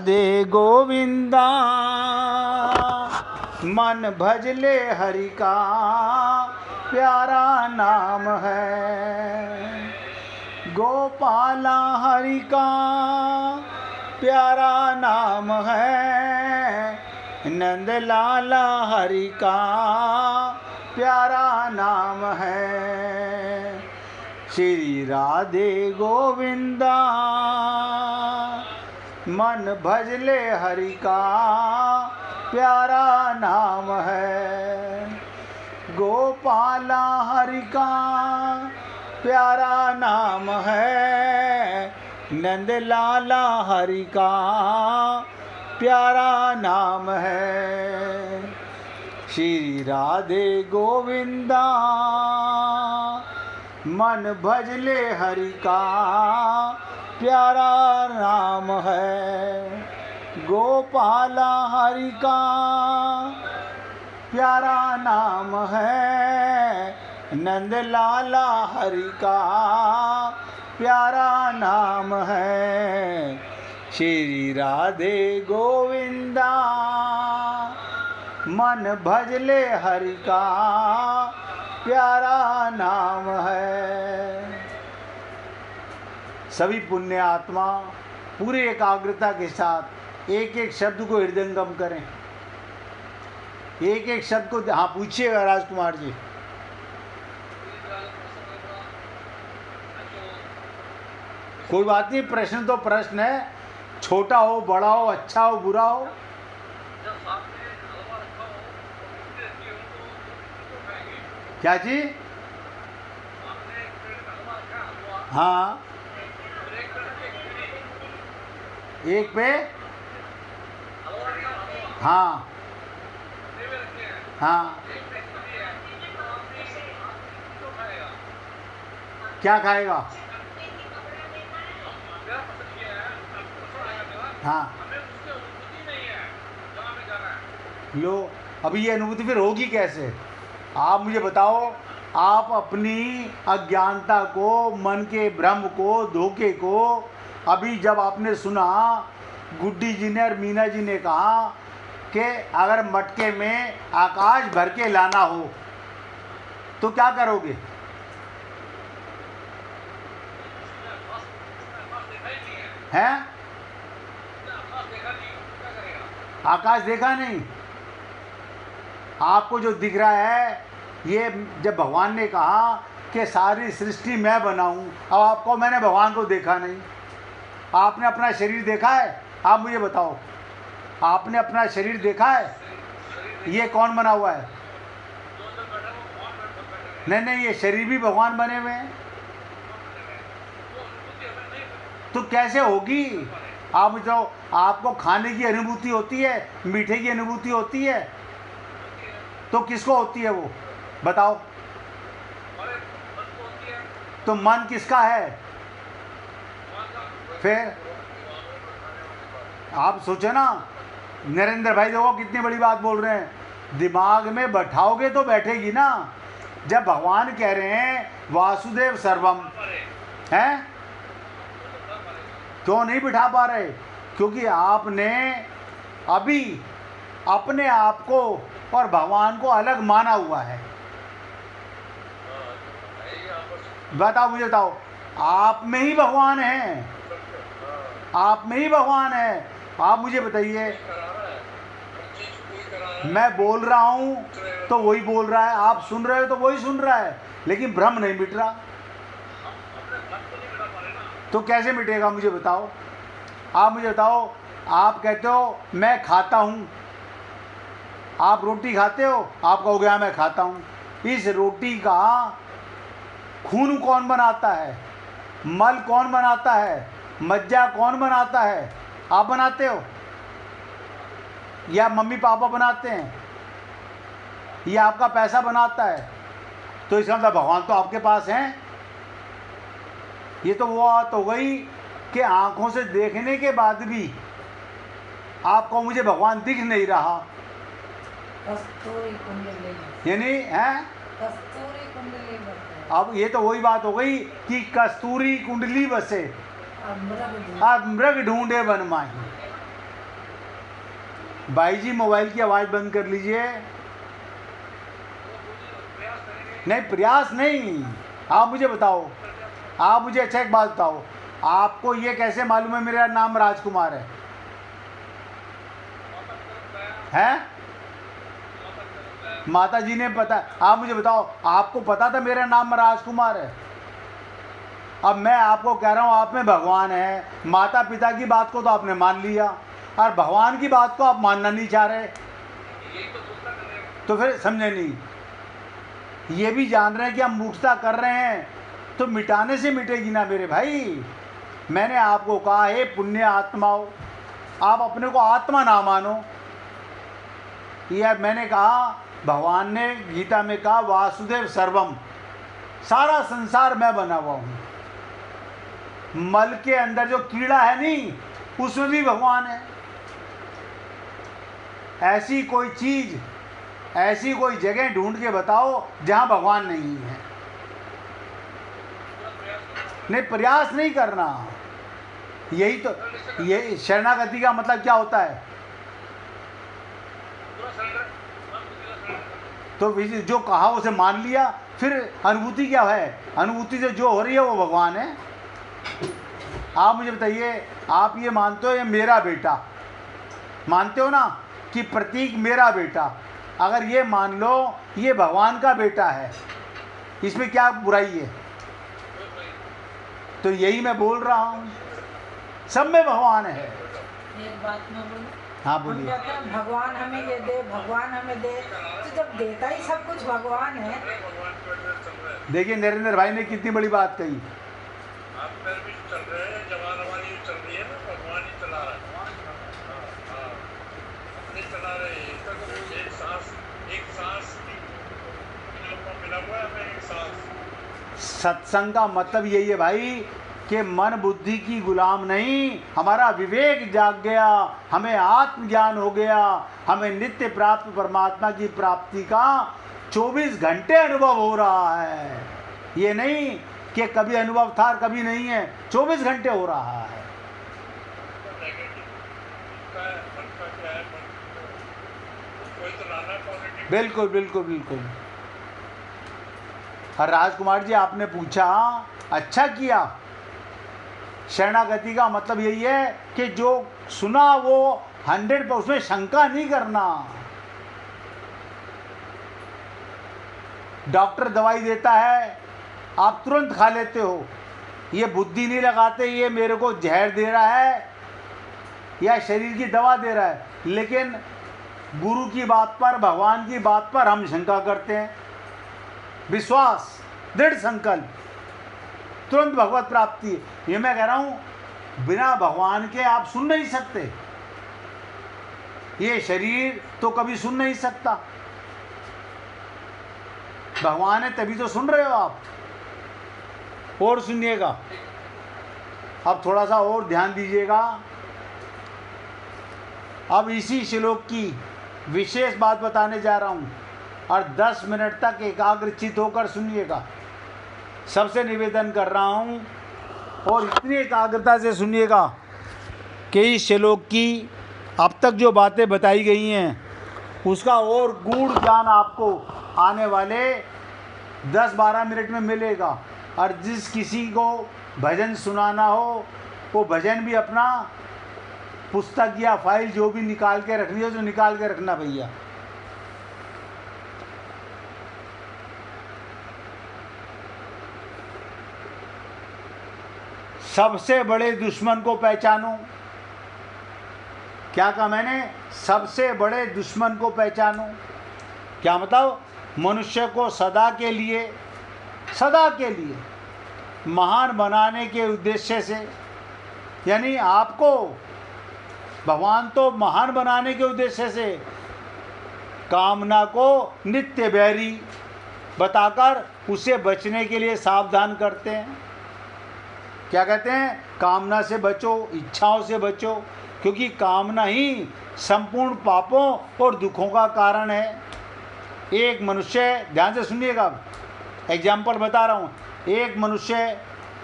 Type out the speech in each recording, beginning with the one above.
दे गोविंदा मन भजले हरि का प्यारा नाम है। गोपाला हरि का प्यारा नाम है। नंद लाला हरि का प्यारा नाम है। श्री राधे गोविंदा मन भजले हरि का प्यारा नाम है। गोपाला हरि का प्यारा नाम है। नंद लाला हरि का प्यारा नाम है। श्री राधे गोविंदा मन भजले हरि का प्यारा नाम है। गोपाला हरि का प्यारा नाम है। नंद लाला हरि का प्यारा नाम है। श्री राधे गोविंदा मन भजले हरि का प्यारा नाम है। सभी पुण्य आत्मा पूरी एकाग्रता के साथ एक एक शब्द को हृदयंगम करें। एक एक शब्द को हाँ पूछिएगा राजकुमार जी। कोई बात नहीं, प्रश्न तो प्रश्न है, छोटा हो बड़ा हो अच्छा हो बुरा हो। क्या जी? हाँ एक पे हाँ हाँ क्या खाएगा? हाँ लो, अभी ये अनुभूति फिर होगी कैसे? आप मुझे बताओ। आप अपनी अज्ञानता को, मन के भ्रम को, धोखे को, अभी जब आपने सुना गुड्डी जी ने और मीना जी ने कहा कि अगर मटके में आकाश भर के लाना हो तो क्या करोगे? हैं? आकाश देखा नहीं? आपको जो दिख रहा है, ये जब भगवान ने कहा कि सारी सृष्टि मैं बनाऊं, अब आपको मैंने भगवान को देखा नहीं। आपने अपना शरीर देखा है? आप मुझे बताओ, आपने अपना शरीर देखा है? ये कौन बना हुआ है? नहीं नहीं, ये शरीर भी भगवान बने हुए हैं। तो कैसे होगी? आप बताओ, आपको खाने की अनुभूति होती है, मीठे की अनुभूति होती है, तो किसको होती है वो बताओ? तो मन किसका है? फिर आप सोचो ना, नरेंद्र भाई देखो कितनी बड़ी बात बोल रहे हैं। दिमाग में बैठाओगे तो बैठेगी ना। जब भगवान कह रहे हैं वासुदेव सर्वम है, क्यों नहीं बिठा पा रहे? क्योंकि आपने अभी अपने आप को और भगवान को अलग माना हुआ है। बताओ मुझे, बताओ, आप में ही भगवान है, आप में ही भगवान है। आप मुझे बताइए, मैं बोल रहा हूँ तो वही बोल रहा है, आप सुन रहे हो तो वही सुन रहा है, लेकिन भ्रम नहीं मिट रहा। तो कैसे मिटेगा मुझे बताओ? आप मुझे बताओ, आप कहते हो मैं खाता हूँ, आप रोटी खाते हो, आप कहोगे हाँ मैं खाता हूँ। इस रोटी का खून कौन बनाता है? मल कौन बनाता है? मज्जा कौन बनाता है? आप बनाते हो या मम्मी पापा बनाते हैं या आपका पैसा बनाता है? तो इसका मतलब भगवान तो आपके पास हैं। ये तो वो बात हो गई कि आंखों से देखने के बाद भी आपको मुझे भगवान दिख नहीं रहा, यानी है। अब ये तो वही बात हो गई कि कस्तूरी कुंडली बसे अब मृग ढूंढे वन माही। भाई जी मोबाइल की आवाज़ बंद कर लीजिए। नहीं, प्रयास नहीं। आप मुझे बताओ, आप मुझे अच्छा एक बात बताओ, आपको ये कैसे मालूम है मेरा नाम राजकुमार है? हैं? माता जी ने पता। आप मुझे बताओ, आपको पता था मेरा नाम राजकुमार है? अब मैं आपको कह रहा हूँ आप में भगवान है, माता पिता की बात को तो आपने मान लिया और भगवान की बात को आप मानना नहीं चाह रहे, तो फिर समझे नहीं। ये भी जान रहे हैं कि हम मूर्खता कर रहे हैं, तो मिटाने से मिटेगी ना मेरे भाई। मैंने आपको कहा हे पुण्य आत्माओं, आप अपने को आत्मा ना मानो। यह मैंने कहा, भगवान ने गीता में कहा वासुदेव सर्वम, सारा संसार मैं बना हुआ हूँ। मल के अंदर जो कीड़ा है नहीं, उसमें भी भगवान है। ऐसी कोई चीज, ऐसी कोई जगह ढूंढ के बताओ जहां भगवान नहीं है। नहीं, प्रयास नहीं करना। यही तो, ये शरणागति का मतलब क्या होता है? तो जो कहा उसे मान लिया, फिर अनुभूति क्या है? अनुभूति से जो हो रही है वो भगवान है। आप मुझे बताइए, आप ये मानते हो ये मेरा बेटा, मानते हो ना कि प्रतीक मेरा बेटा? अगर ये मान लो ये भगवान का बेटा है, इसमें क्या बुराई है? तो यही मैं बोल रहा हूँ, सब में भगवान है। एक बात मैं बोलूं? हाँ बोलिए। हम कहते हैं भगवान हमें ये दे, भगवान हमें दे, तो जब देता ही सब कुछ भगवान है। देखिए नरेंद्र भाई ने कितनी बड़ी बात कही। आप पैर भी चल रहे हैं, जवान हमारी चल रही है ना, भगवान ही चला रहा है। अपने चला रहे हैं, एक सांस मिला हुआ है हमें, एक सांस। सत्संग का मतलब यही है भाई कि मन बुद्धि की गुलाम नहीं, हमारा विवेक जाग गया, हमें आत्मज्ञान हो गया, हमें नित्य प्राप्त परमात्मा की प्राप्ति का 24 घंटे अनुभव हो रहा है। ये नहीं कि कभी अनुभव था और कभी नहीं है, 24 घंटे हो रहा है। बिल्कुल बिल्कुल बिल्कुल। और राजकुमार जी आपने पूछा, अच्छा किया। शरणागति का मतलब यही है कि जो सुना वो 100%, उसमें शंका नहीं करना। डॉक्टर दवाई देता है, आप तुरंत खा लेते हो, ये बुद्धि नहीं लगाते ये मेरे को जहर दे रहा है या शरीर की दवा दे रहा है। लेकिन गुरु की बात पर, भगवान की बात पर हम शंका करते हैं। विश्वास, दृढ़ संकल्प, तुरंत भगवत प्राप्ति। ये मैं कह रहा हूं, बिना भगवान के आप सुन नहीं सकते। ये शरीर तो कभी सुन नहीं सकता, भगवान है तभी तो सुन रहे हो आप। और सुनिएगा, अब थोड़ा सा और ध्यान दीजिएगा। अब इसी श्लोक की विशेष बात बताने जा रहा हूं और 10 मिनट तक एकाग्रचित होकर सुनिएगा। सबसे निवेदन कर रहा हूं, और इतनी एकाग्रता से सुनिएगा कि इस श्लोक की अब तक जो बातें बताई गई हैं उसका और गूढ़ ज्ञान आपको आने वाले 10-12 मिनट में मिलेगा। और जिस किसी को भजन सुनाना हो वो भजन भी अपना पुस्तक या फाइल जो भी निकाल के रखनी हो तो निकाल के रखना भैया। सबसे बड़े दुश्मन को पहचानो। क्या कहा मैंने? सबसे बड़े दुश्मन को पहचानो। क्या मतलब? मनुष्य को सदा के लिए महान बनाने के उद्देश्य से, यानी आपको भगवान तो महान बनाने के उद्देश्य से कामना को नित्य बैरी बताकर उसे बचने के लिए सावधान करते हैं। क्या कहते हैं? कामना से बचो, इच्छाओं से बचो, क्योंकि कामना ही संपूर्ण पापों और दुखों का कारण है। एक मनुष्य, ध्यान से सुनिएगा, एग्जाम्पल बता रहा हूँ। एक मनुष्य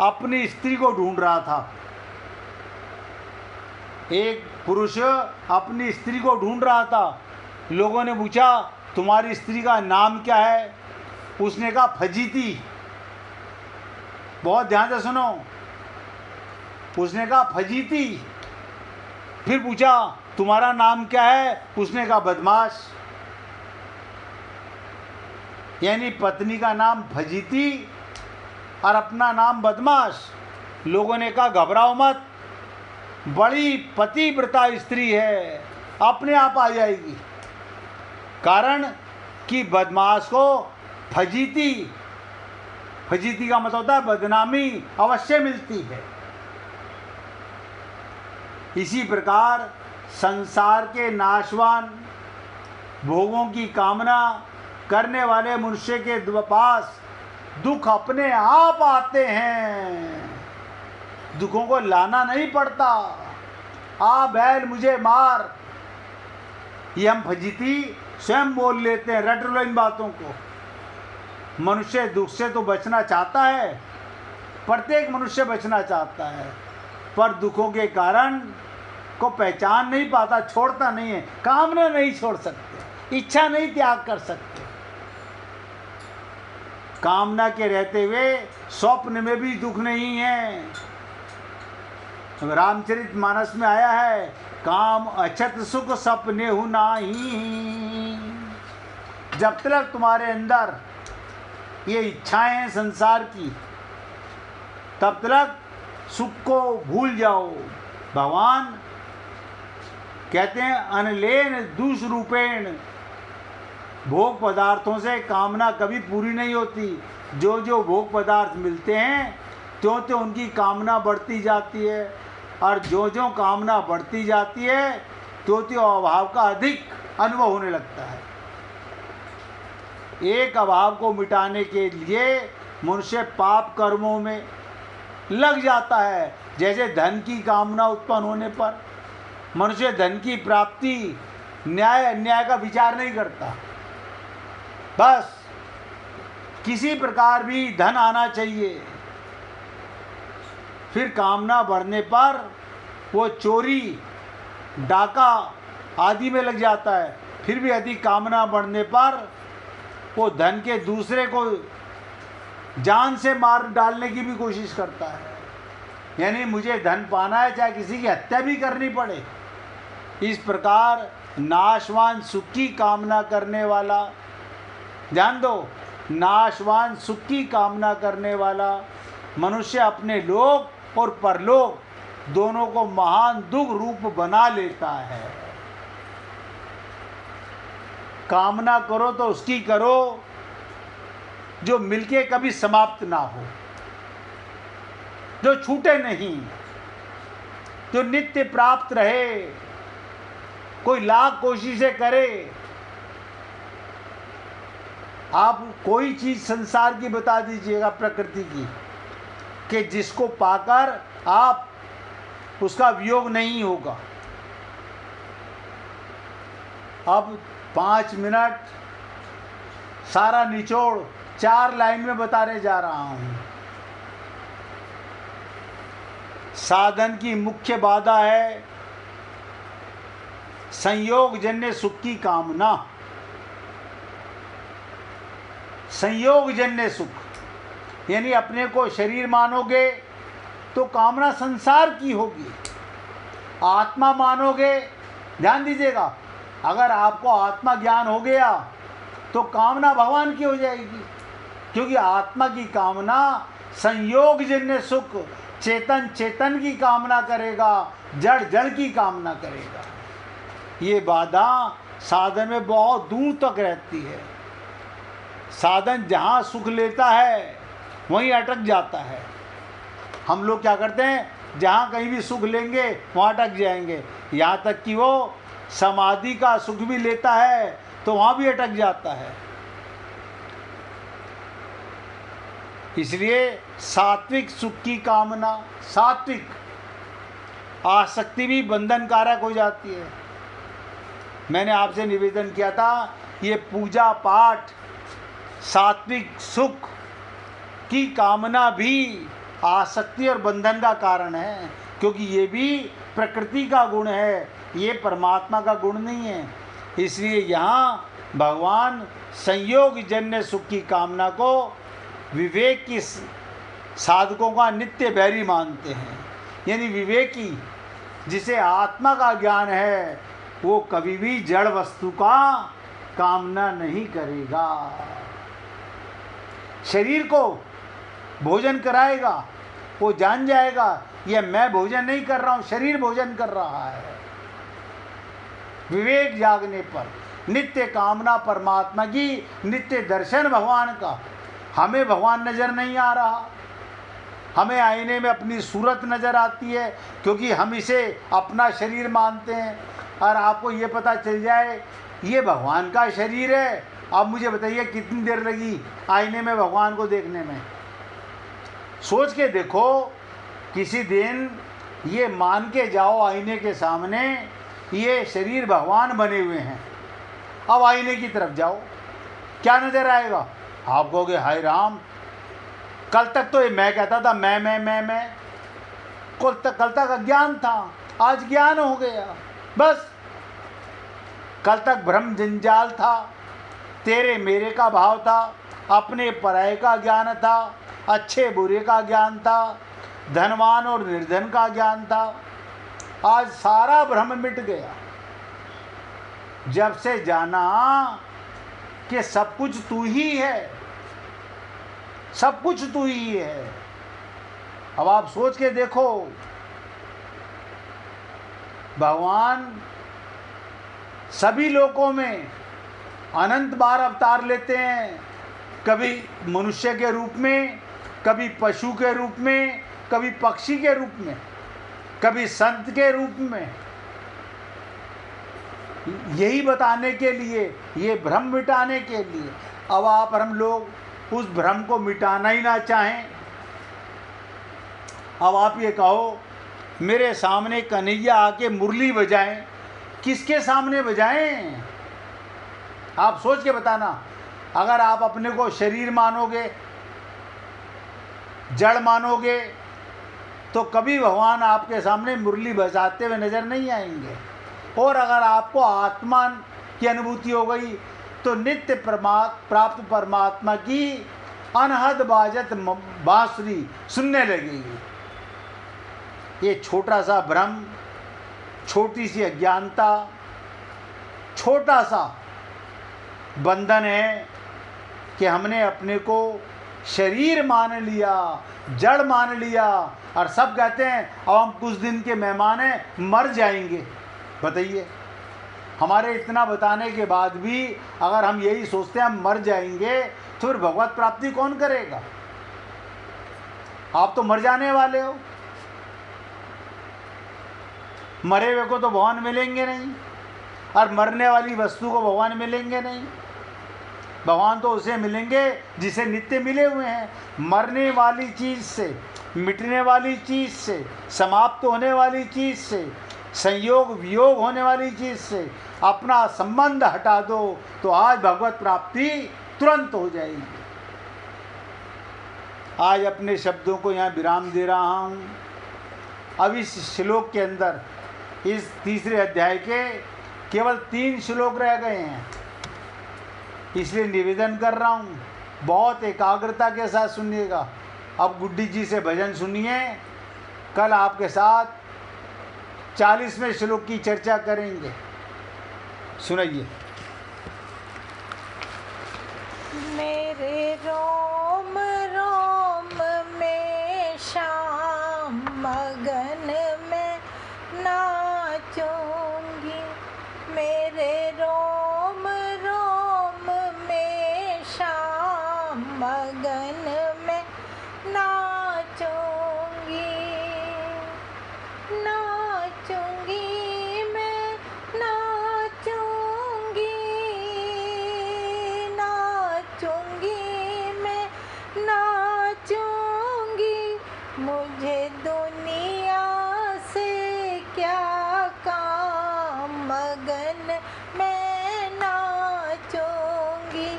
अपनी स्त्री को ढूंढ रहा था, एक पुरुष अपनी स्त्री को ढूंढ रहा था। लोगों ने पूछा तुम्हारी स्त्री का नाम क्या है? उसने कहा फजीती। बहुत ध्यान से सुनो, उसने कहा फजीती। फिर पूछा तुम्हारा नाम क्या है? उसने कहा बदमाश। यानी पत्नी का नाम फजीती और अपना नाम बदमाश। लोगों ने कहा घबराओ मत, बड़ी पतिव्रता स्त्री है, अपने आप आ जाएगी। कारण कि बदमाश को फजीती, फजीती का मतलब होता है बदनामी, अवश्य मिलती है। इसी प्रकार संसार के नाशवान भोगों की कामना करने वाले मनुष्य के पास दुख अपने आप आते हैं। दुखों को लाना नहीं पड़ता। आ बैल मुझे मार, ये हम फजीती स्वयं बोल लेते हैं। रट लो इन बातों को। मनुष्य दुख से तो बचना चाहता है, प्रत्येक मनुष्य बचना चाहता है, पर दुखों के कारण को पहचान नहीं पाता, छोड़ता नहीं है। कामना नहीं छोड़ सकते, इच्छा नहीं त्याग कर सकते। कामना के रहते हुए स्वप्न में भी दुख नहीं है। रामचरितमानस में आया है, काम अछत सुख सपने हु नाही। जब तक तुम्हारे अंदर ये इच्छाएं हैं संसार की, तब तक सुख को भूल जाओ। भगवान कहते हैं अनलेन दूष रूपेण, भोग पदार्थों से कामना कभी पूरी नहीं होती। जो जो भोग पदार्थ मिलते हैं त्यों त्यों उनकी कामना बढ़ती जाती है, और जो जो कामना बढ़ती जाती है त्यों त्यों अभाव का अधिक अनुभव होने लगता है। एक अभाव को मिटाने के लिए मनुष्य पाप कर्मों में लग जाता है। जैसे धन की कामना उत्पन्न होने पर मनुष्य धन की प्राप्ति न्याय अन्याय का विचार नहीं करता, बस किसी प्रकार भी धन आना चाहिए। फिर कामना बढ़ने पर वो चोरी डाका आदि में लग जाता है। फिर भी अधिक कामना बढ़ने पर वो धन के दूसरे को जान से मार डालने की भी कोशिश करता है। यानी मुझे धन पाना है, चाहे किसी की हत्या भी करनी पड़े। इस प्रकार नाशवान सुख की कामना करने वाला, ध्यान दो, नाशवान सुख की कामना करने वाला मनुष्य अपने लोक और परलोक दोनों को महान दुख रूप बना लेता है। कामना करो तो उसकी करो जो मिलके कभी समाप्त ना हो, जो छूटे नहीं, जो नित्य प्राप्त रहे। कोई लाख कोशिशें करे, आप कोई चीज संसार की बता दीजिएगा, प्रकृति की, कि जिसको पाकर आप उसका वियोग नहीं होगा। अब 5 मिनट सारा निचोड़ 4 लाइन में बताने जा रहा हूं। साधन की मुख्य बाधा है संयोग जन्य सुख की कामना। संयोग जन्य सुख यानी अपने को शरीर मानोगे तो कामना संसार की होगी। आत्मा मानोगे, ध्यान दीजिएगा, अगर आपको आत्मा ज्ञान हो गया तो कामना भगवान की हो जाएगी, क्योंकि आत्मा की कामना संयोग जन्य सुख, चेतन चेतन की कामना करेगा, जड़ जड़ की कामना करेगा। ये बाधा साधन में बहुत दूर तक रहती है। साधन जहाँ सुख लेता है वहीं अटक जाता है। हम लोग क्या करते हैं, जहाँ कहीं भी सुख लेंगे वहाँ अटक जाएंगे। यहाँ तक कि वो समाधि का सुख भी लेता है तो वहाँ भी अटक जाता है। इसलिए सात्विक सुख की कामना, सात्विक आसक्ति भी बंधनकारक हो जाती है। मैंने आपसे निवेदन किया था, ये पूजा पाठ सात्विक सुख की कामना भी आसक्ति और बंधन का कारण है, क्योंकि ये भी प्रकृति का गुण है, ये परमात्मा का गुण नहीं है। इसलिए यहाँ भगवान संयोग जन्य सुख की कामना को विवेक की साधकों का नित्य बैरी मानते हैं। यानी विवेकी जिसे आत्मा का ज्ञान है वो कभी भी जड़ वस्तु का कामना नहीं करेगा। शरीर को भोजन कराएगा, वो जान जाएगा ये मैं भोजन नहीं कर रहा हूँ, शरीर भोजन कर रहा है। विवेक जागने पर नित्य कामना परमात्मा की, नित्य दर्शन भगवान का। हमें भगवान नजर नहीं आ रहा, हमें आईने में अपनी सूरत नजर आती है क्योंकि हम इसे अपना शरीर मानते हैं। और आपको ये पता चल जाए ये भगवान का शरीर है, अब मुझे बताइए कितनी देर लगी आईने में भगवान को देखने में। सोच के देखो, किसी दिन ये मान के जाओ आईने के सामने ये शरीर भगवान बने हुए हैं। अब आईने की तरफ जाओ, क्या नजर आएगा? आप कहोगे हाय राम, कल तक तो ये मैं कहता था, मैं कल तक अज्ञान था, आज ज्ञान हो गया। बस कल तक भ्रम जंजाल था, तेरे मेरे का भाव था, अपने पराये का ज्ञान था, अच्छे बुरे का ज्ञान था, धनवान और निर्धन का ज्ञान था। आज सारा भ्रम मिट गया जब से जाना कि सब कुछ तू ही है, सब कुछ तू ही है। अब आप सोच के देखो, भगवान सभी लोकों में अनंत बार अवतार लेते हैं, कभी मनुष्य के रूप में, कभी पशु के रूप में, कभी पक्षी के रूप में, कभी संत के रूप में। यही बताने के लिए, ये भ्रम मिटाने के लिए। अब आप हम लोग उस भ्रम को मिटाना ही ना चाहें। अब आप ये कहो मेरे सामने कन्हैया आके मुरली बजाएं, किसके सामने बजाएं? आप सोच के बताना। अगर आप अपने को शरीर मानोगे, जड़ मानोगे, तो कभी भगवान आपके सामने मुरली बजाते हुए नजर नहीं आएंगे। और अगर आपको आत्मा की अनुभूति हो गई तो नित्य प्राप्त परमात्मा की अनहद बाजत बांसुरी सुनने लगेगी। ये छोटा सा भ्रम, छोटी सी अज्ञानता, छोटा सा बंधन है कि हमने अपने को शरीर मान लिया, जड़ मान लिया, और सब कहते हैं अब हम कुछ दिन के मेहमान हैं, मर जाएंगे। बताइए, हमारे इतना बताने के बाद भी अगर हम यही सोचते हैं हम मर जाएंगे, तो फिर भगवत प्राप्ति कौन करेगा? आप तो मर जाने वाले हो, मरे हुए को तो भगवान मिलेंगे नहीं, और मरने वाली वस्तु को भगवान मिलेंगे नहीं। भगवान तो उसे मिलेंगे जिसे नित्य मिले हुए हैं। मरने वाली चीज़ से, मिटने वाली चीज़ से, समाप्त होने वाली चीज़ से, संयोग वियोग होने वाली चीज़ से अपना संबंध हटा दो तो आज भगवत प्राप्ति तुरंत हो जाएगी। आज अपने शब्दों को यहाँ विराम दे रहा हूँ। अब इस श्लोक के अंदर, इस तीसरे अध्याय के केवल 3 श्लोक रह गए हैं, इसलिए निवेदन कर रहा हूँ बहुत एकाग्रता के साथ सुनिएगा। अब गुड्डी जी से भजन सुनिए, कल आपके साथ 40वें श्लोक की चर्चा करेंगे। सुनाइए। मेरे रोम रोम में शाम मगन में नाचूंगी, मेरे रोम रोम में शाम मगन में नाचूंगी, नाचूंगी मैं नाचूंगी, नाचूंगी मैं नाचूंगी, मुझे दुनिया से क्या काम, मगन मैं नाचूंगी,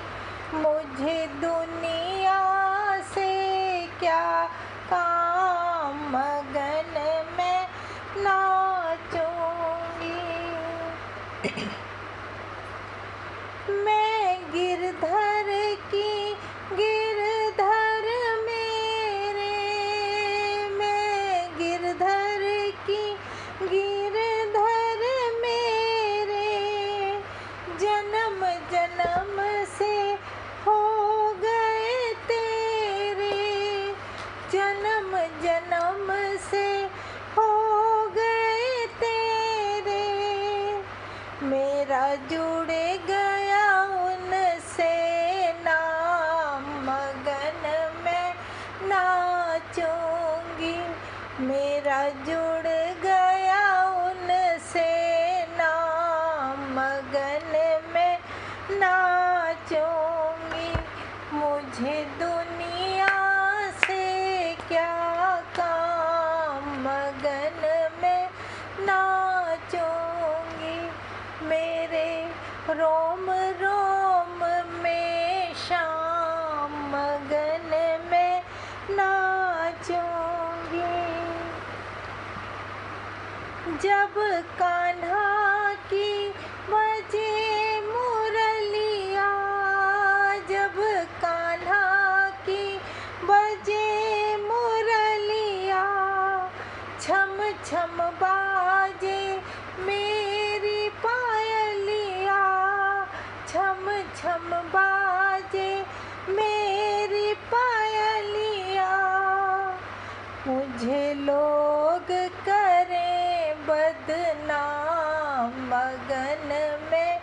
मुझे दुनिया से क्या काम, मगन में नाचूंगी। मैं गिरधर की गिरधर मेरे, मैं गिरधर की गिरधर मेरे, जन्म जन्म से हो गए तेरे, जन्म जन्म से हो गए तेरे, मेरा जुड़ गया उनसे नाम, मगन में नाचूंगी, मेरा जुड़ गया उनसे नाम, मगन में नाचूंगी, मुझे दुनिया से क्या काम, मगन में नाचूंगी, मेरे रोम रोम में शाम, मगन में नाचूंगी। जब कान्हा की बजे मुरलिया, जब कान्हा की बजे मुरलिया, छम छम बाजे मेरी पायलिया, छम छम बाजे मेरी पायलिया, मुझे लोग करें बदनाम, मगन में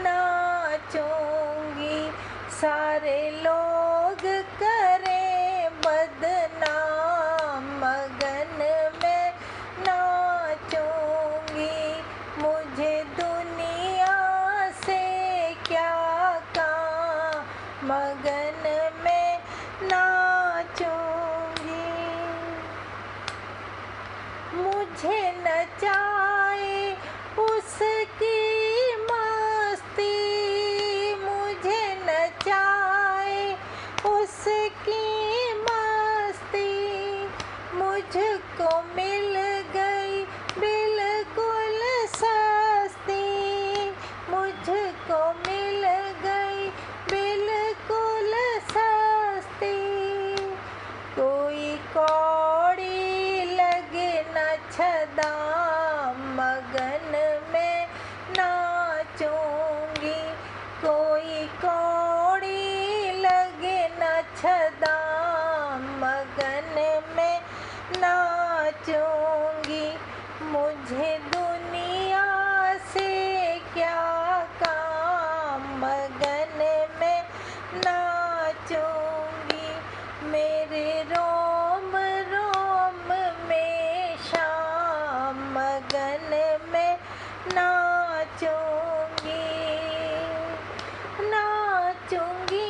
नाचूंगी, सारे लोग करें बदनाम, मगन में नाचूंगी, मुझे दुनिया से क्या काम, मगन में नाचूंगी, मुझे नचाए उसकी मस्ती, मुझे नचाए उसकी मस्ती, मुझको मिल गई बिल्कुल सस्ती, मुझको मिल गई बिल्कुल सस्ती, कोई कौड़ी लगे न छदाम, मगन में नाचूंगी, कोई कौड़ी लगे न छदाम, मगन में नाचूंगी, मुझे दुनिया से क्या काम, मगन में नाचूंगी, मेरे रोम रोम में शाम, मगन में नाचूंगी, नाचूंगी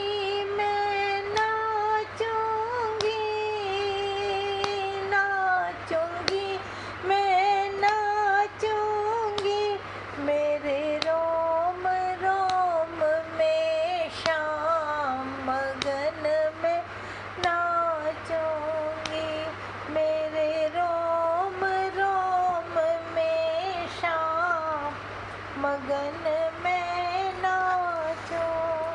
मैं नाचूंगी, नाचूंगी मैं नाचूंगी, मेरे रोम रोम में शाम, मगन में नाचूंगी, मेरे रोम रोम में शाम, मगन में नाचूंगी।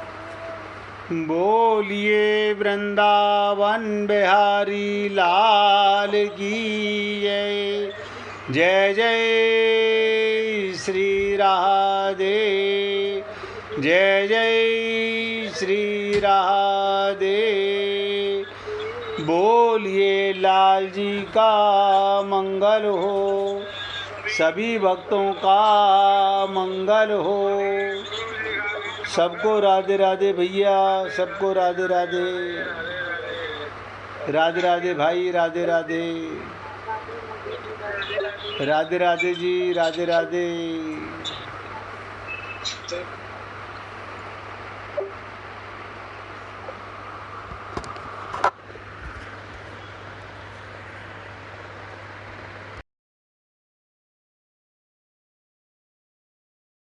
बोलिए वृंदावन बिहारी लाल की जय, जय जय श्री राधे, जय जय श्री राधे, बोलिए लाल जी का मंगल हो, सभी भक्तों का मंगल हो, सबको राधे राधे भैया, सबको राधे राधे, राधे राधे भाई, राधे राधे, राधे राधे जी, राधे राधे।